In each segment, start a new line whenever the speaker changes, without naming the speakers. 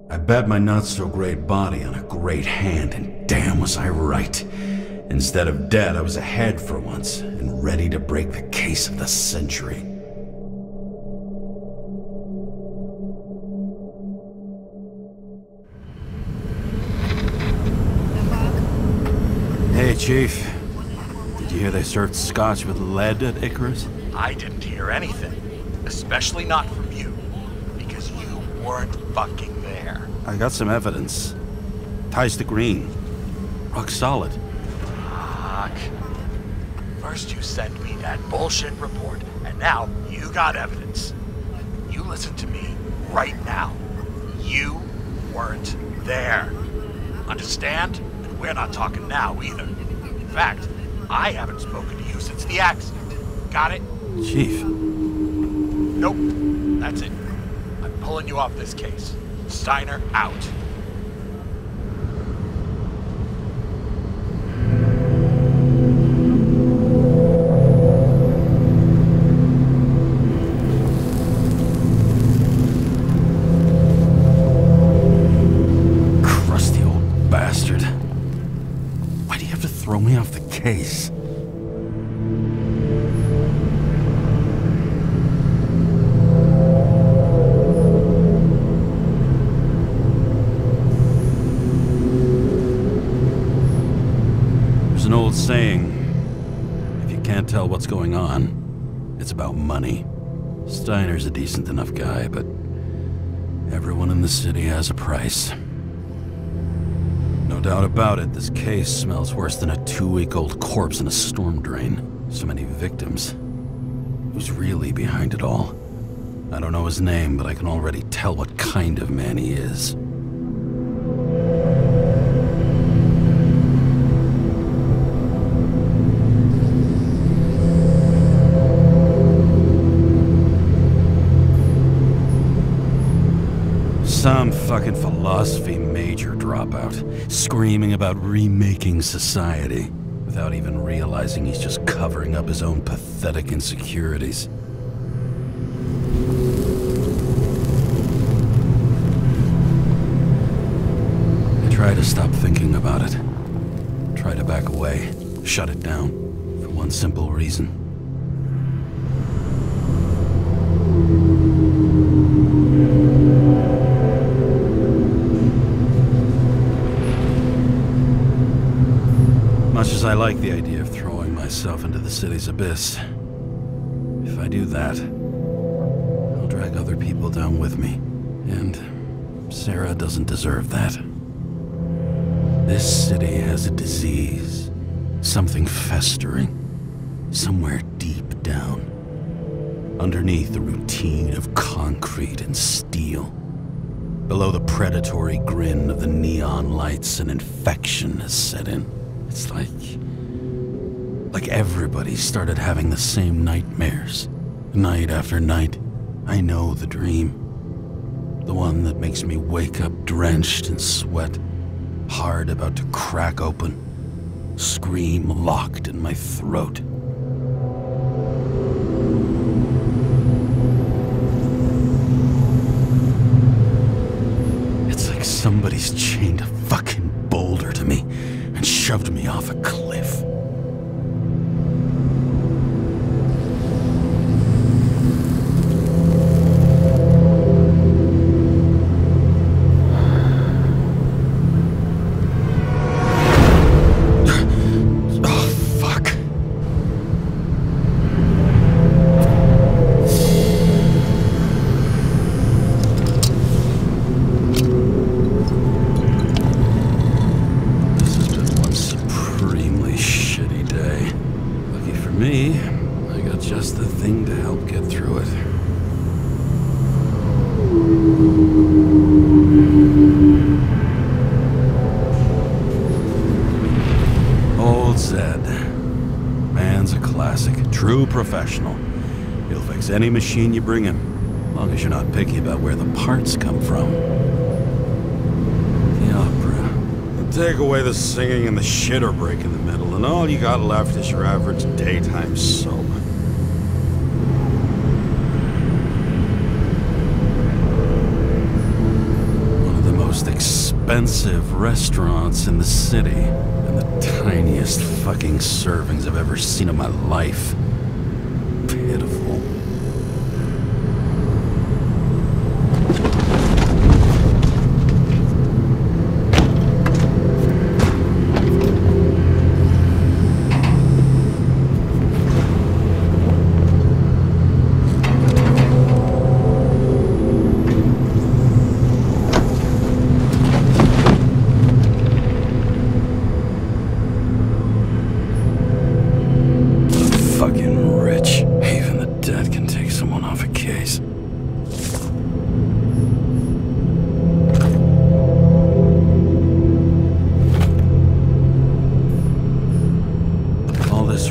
I bet my not-so-great body on a great hand, and damn was I right. Instead of dead, I was ahead for once, and ready to break the case of the century. Hey, Chief. Did you hear they served scotch with lead at Icarus?
I didn't hear anything. Especially not from you. Because you weren't fucking there.
I got some evidence. Ties to Green. Rock solid.
Fuck. First you sent me that bullshit report, and now you got evidence. You listen to me right now. You weren't there. Understand? And we're not talking now either. In fact, I haven't spoken to you since the accident. Got it?
Chief.
Nope. That's it. I'm pulling you off this case. Steiner out.
Crusty old bastard. Why do you have to throw me off the case? There's an old saying, if you can't tell what's going on, it's about money. Steiner's a decent enough guy, but everyone in the city has a price. No doubt about it, this case smells worse than a 2-week-old corpse in a storm drain. So many victims. Who's really behind it all? I don't know his name, but I can already tell what kind of man he is. Some fucking philosophy major dropout, screaming about remaking society, without even realizing he's just covering up his own pathetic insecurities. I try to stop thinking about it. Try to back away, shut it down, for one simple reason. Much as I like the idea of throwing myself into the city's abyss, if I do that, I'll drag other people down with me. And Sarah doesn't deserve that. This city has a disease, something festering, somewhere deep down, underneath the routine of concrete and steel. Below the predatory grin of the neon lights, an infection has set in. It's like everybody started having the same nightmares. Night after night. I know the dream. The one that makes me wake up drenched in sweat. Heart about to crack open. Scream locked in my throat. It's like somebody's chained a fucking boulder to me and shoved me off a cliff. Just the thing to help get through it. Old Zed. Man's a classic. True professional. He'll fix any machine you bring him, as long as you're not picky about where the parts come from. The opera. Take away the singing and the shitter break in the middle, and all you got left is your average daytime soap. most expensive restaurants in the city, and the tiniest fucking servings I've ever seen in my life. Pitiful.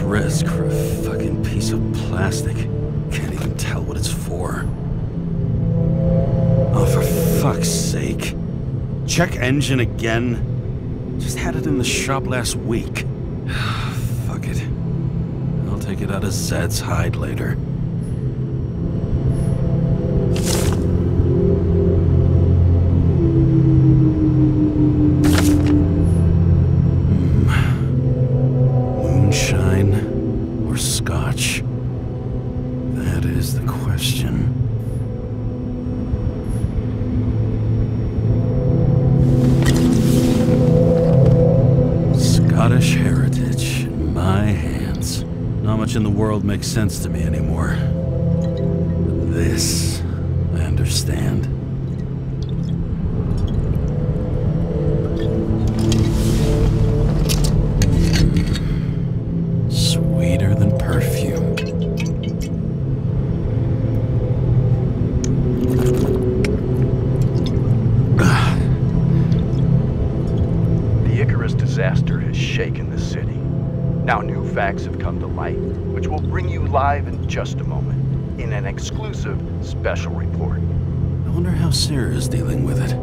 Risk for a fucking piece of plastic. Can't even tell what it's for. Oh, for fuck's sake. Check engine again? Just had it in the shop last week. Fuck it. I'll take it out of Zed's hide later. Scottish heritage in my hands. Not much in the world makes sense to me anymore. But this, I understand. Sweeter than perfume.
Disaster has shaken the city. Now new facts have come to light, which will bring you live in just a moment, in an exclusive special report.
I wonder how Sarah is dealing with it.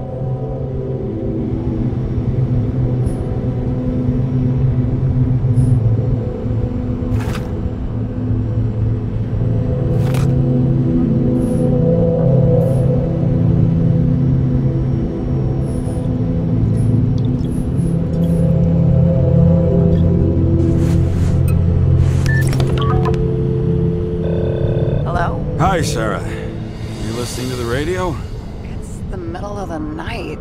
Hi, Sarah. You listening to the radio?
It's the middle of the night.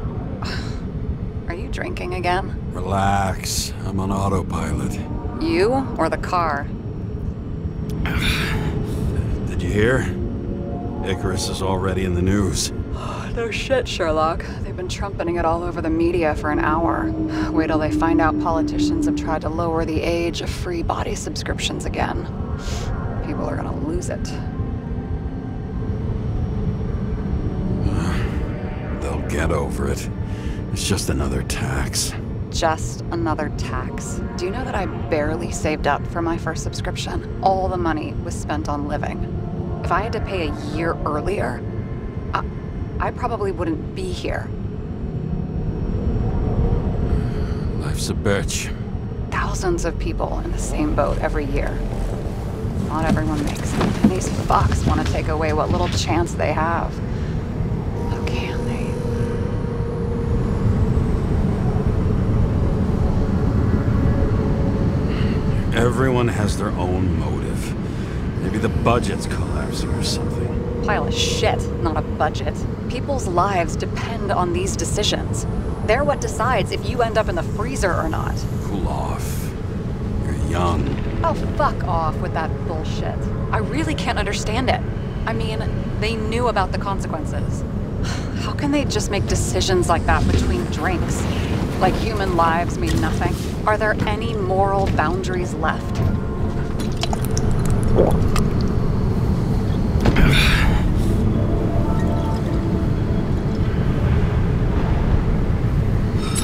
Are you drinking again?
Relax. I'm on autopilot.
You or the car?
Did you hear? Icarus is already in the news.
No shit, Sherlock. They've been trumpeting it all over the media for an hour. Wait till they find out politicians have tried to lower the age of free body subscriptions again. People are gonna lose it.
They'll get over it. It's just another tax.
Just another tax? Do you know that I barely saved up for my first subscription? All the money was spent on living. If I had to pay a year earlier, I probably wouldn't be here.
Life's a bitch.
Thousands of people in the same boat every year. Not everyone makes it, and these fucks want to take away what little chance they have. How can they?
Everyone has their own motive. Maybe the budget's collapsing or something.
Pile of shit, not a budget. People's lives depend on these decisions. They're what decides if you end up in the freezer or not.
Cool off. You're young.
Oh, fuck off with that bullshit. I really can't understand it. I mean, they knew about the consequences. How can they just make decisions like that between drinks? Like human lives mean nothing? Are there any moral boundaries left?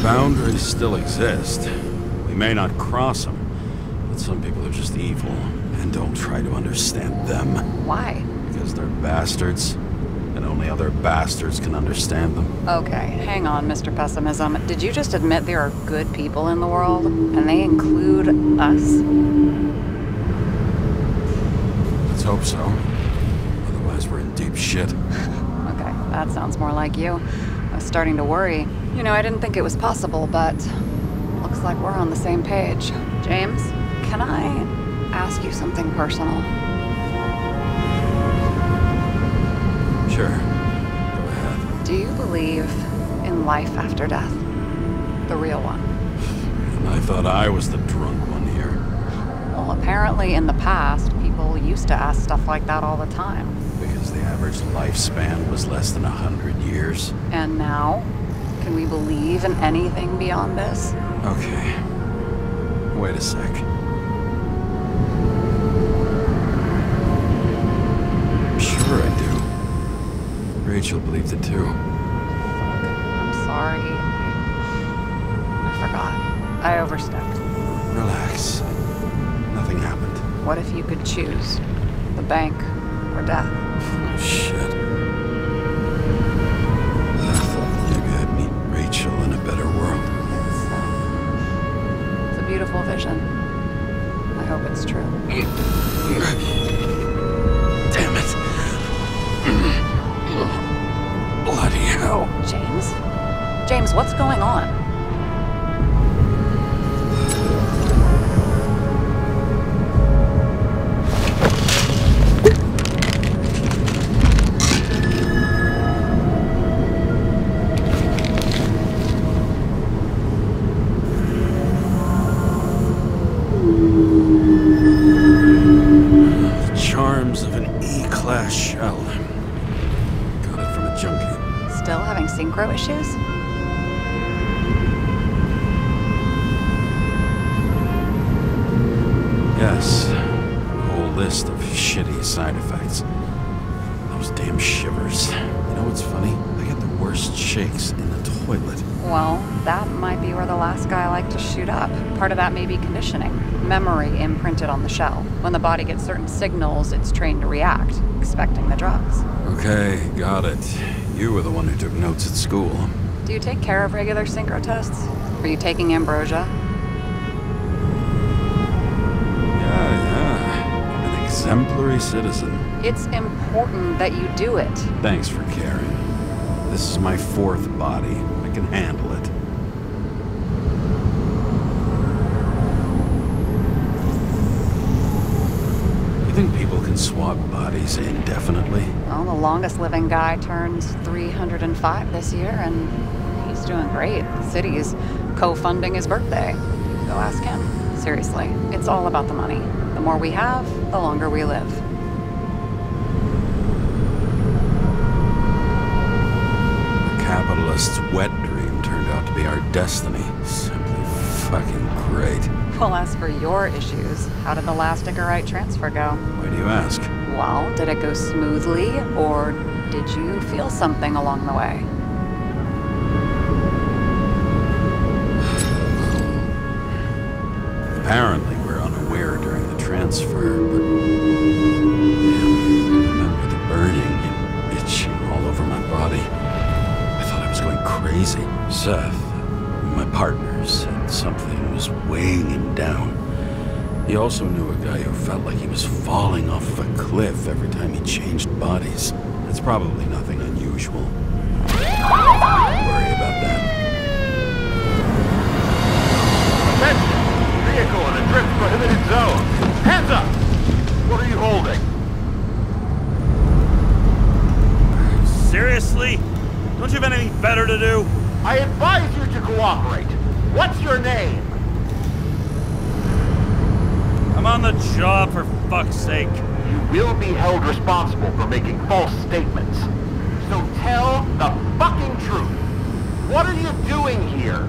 Boundaries still exist. We may not cross them, but some people are just evil and don't try to understand them.
Why?
Because they're bastards, and only other bastards can understand them.
Okay, hang on, Mr. Pessimism. Did you just admit there are good people in the world, and they include us?
Let's hope so. Otherwise, we're in deep shit.
Okay, that sounds more like you. I was starting to worry. You know, I didn't think it was possible, but looks like we're on the same page. James, can I ask you something personal?
Sure. Go ahead.
Do you believe in life after death? The real one?
And I thought I was the drunk one here.
Well, apparently in the past, people used to ask stuff like that all the time.
Because the average lifespan was less than 100 years.
And now? Can we believe in anything beyond this?
Okay. Wait a sec. Sure I do. Rachel believed it too.
I'm sorry. I forgot. I overstepped.
Relax. Nothing happened.
What if you could choose? The bank or death?
Oh, shit. I thought maybe I'd meet Rachel in a better world.
It's a beautiful vision. I hope it's true.
Damn it. Bloody hell.
James? James, what's going on?
Charms of an E-class shell. Got it from a junkie.
Still having synchro issues?
Yes. A whole list of shitty side effects. Those damn shivers. You know what's funny? I get the worst shakes in the toilet.
Well, that might be where the last guy liked to shoot up. Part of that may be conditioning. Memory imprinted on the shell. When the body gets certain signals, it's trained to react, expecting the drugs.
Okay, got it. You were the one who took notes at school.
Do you take care of regular synchro tests? Are you taking ambrosia?
Yeah. An exemplary citizen.
It's important that you do it.
Thanks for caring. This is my fourth body. I can handle it. You think people can swap bodies indefinitely?
Well, the longest living guy turns 305 this year, and he's doing great. The city's co-funding his birthday. Go ask him. Seriously, it's all about the money. The more we have, the longer we live.
The capitalist's wet dream turned out to be our destiny. Simply fucking great.
Well, as for your issues, how did the last Icarite transfer go?
Why do you ask?
Well, did it go smoothly, or did you feel something along the way?
Apparently, we're unaware during the transfer, but I remember the burning and itching all over my body. I thought I was going crazy. Seth, my partner, said something was weighing him down. He also knew a guy who felt like he was falling off of a cliff every time he changed bodies. It's probably nothing unusual. Don't worry about that.
Attention! Vehicle in a drift prohibited zone. Hands up! What are you holding?
Seriously? Don't you have anything better to do?
I advise you to cooperate. What's your name?
I'm on the job, for fuck's sake.
You will be held responsible for making false statements. So tell the fucking truth. What are you doing here?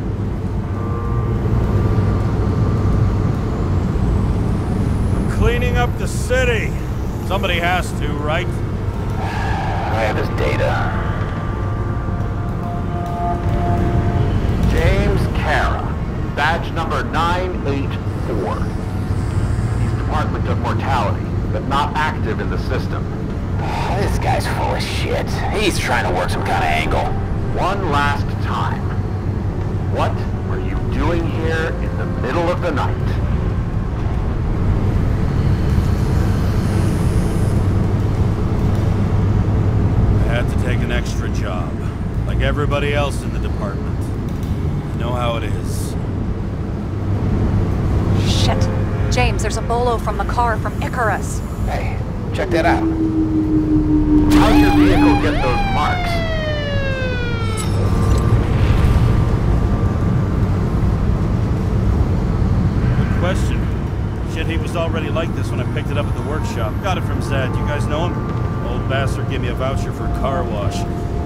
I'm cleaning up the city. Somebody has to, right?
I have his data. James Kara, badge number 984. He's Department of Mortality, but not active in the system.
This guy's full of shit. He's trying to work some kind of angle.
One last time. What were you doing here in the middle of the night?
I had to take an extra job, like everybody else in the department. know how it is.
Shit. James, there's a bolo from the car from Icarus.
Hey, check that out.
How'd your vehicle get those marks?
Good question. Shit, he was already like this when I picked it up at the workshop. Got it from Zed. You guys know him? Old bastard gave me a voucher for a car wash.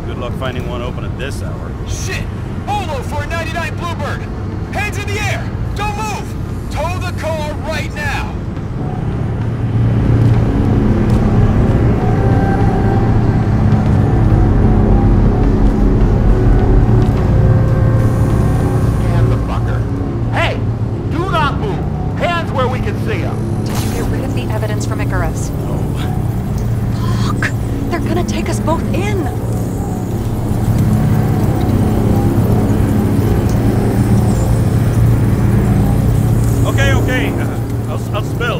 Good luck finding one open at this hour.
Shit! Bolo for a 99 Bluebird! Hands in the air! Don't move! Tow the car right now!
Scan the fucker. Hey! Do not move! Hands where we can see them!
Did you get rid of the evidence from Icarus?
No.
Fuck! They're gonna take us both in!
Okay. I'll spill.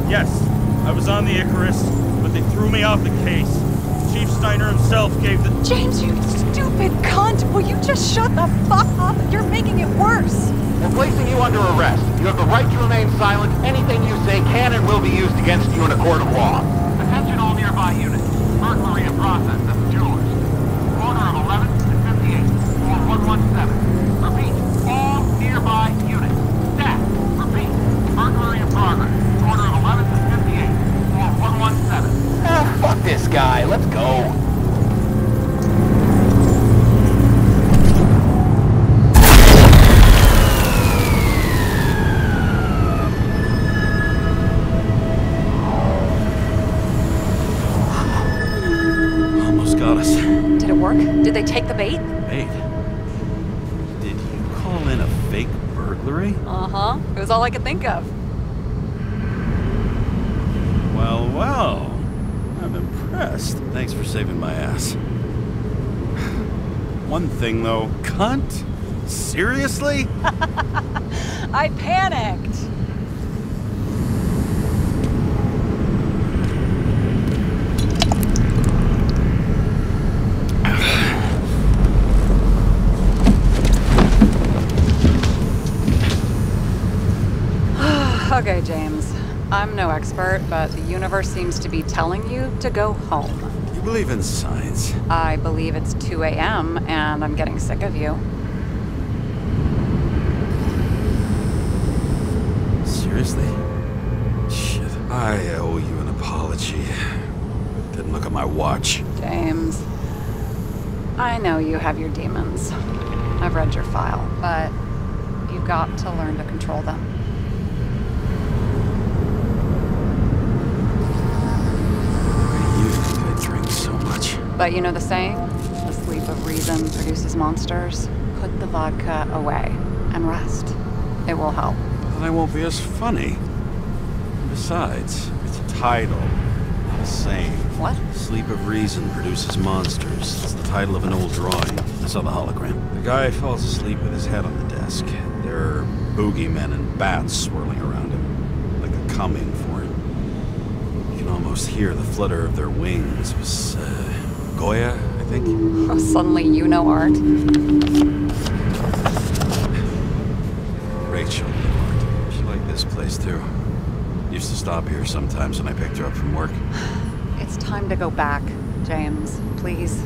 Yes, I was on the Icarus, but they threw me off the case. Chief Steiner himself gave the...
James, you stupid cunt! Will you just shut the fuck up? You're making it worse!
We're placing you under arrest. You have the right to remain silent. Anything you say can and will be used against you in a court of law. Attention all nearby units. Burglary in process at the Jewelers. Corner of 11 and 58. Or 117. Repeat. All nearby units. Staff. Repeat. Burglary in progress. Corner of 11 and 58. Or 117.
Ah, fuck this guy. Let's go.
Almost got us.
Did it work? Did they take the bait?
Wait. Did you call in a fake burglary?
Uh-huh. It was all I could think of.
Well. I'm impressed. Thanks for saving my ass. One thing, though. Cunt? Seriously?
I panicked! Okay, James. I'm no expert, but the universe seems to be telling you to go home.
You believe in science?
I believe it's 2 a.m. and I'm getting sick of you.
Seriously? Shit. I owe you an apology. Didn't look at my watch.
James, I know you have your demons. I've read your file, but you've got to learn to control them.
I drink so much.
But you know the saying? The sleep of reason produces monsters. Put the vodka away and rest. It will help.
Then I won't be as funny. Besides, it's a title, not a saying.
What?
Sleep of Reason produces monsters. It's the title of an old drawing. I saw the hologram. The guy falls asleep with his head on the desk. There are boogeymen and bats swirling around him, like they're coming for him. You can almost hear the flutter of their wings. It was, Goya, I think?
Oh, suddenly you know art.
Rachel knew art. She liked this place, too. Used to stop here sometimes when I picked her up from work.
It's time to go back, James. Please,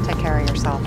take care of yourself.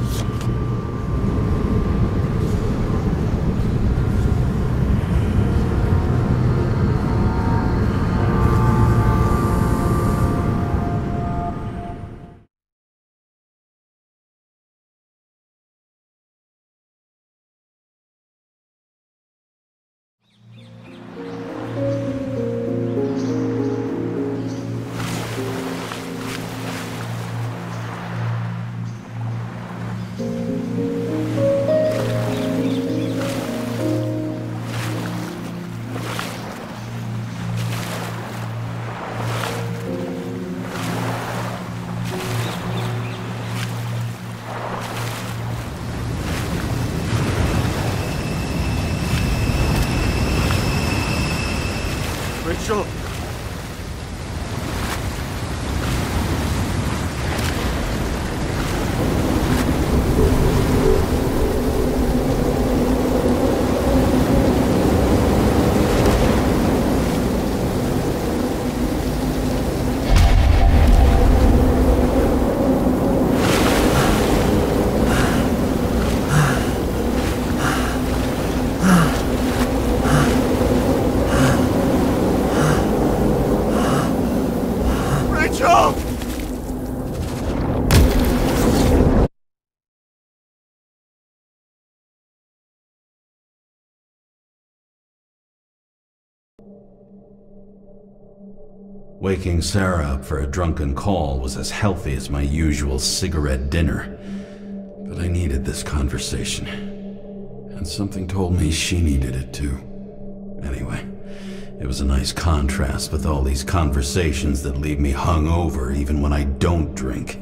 Rachel!
Waking Sarah up for a drunken call was as healthy as my usual cigarette dinner. But I needed this conversation. And something told me she needed it too. Anyway, it was a nice contrast with all these conversations that leave me hungover even when I don't drink.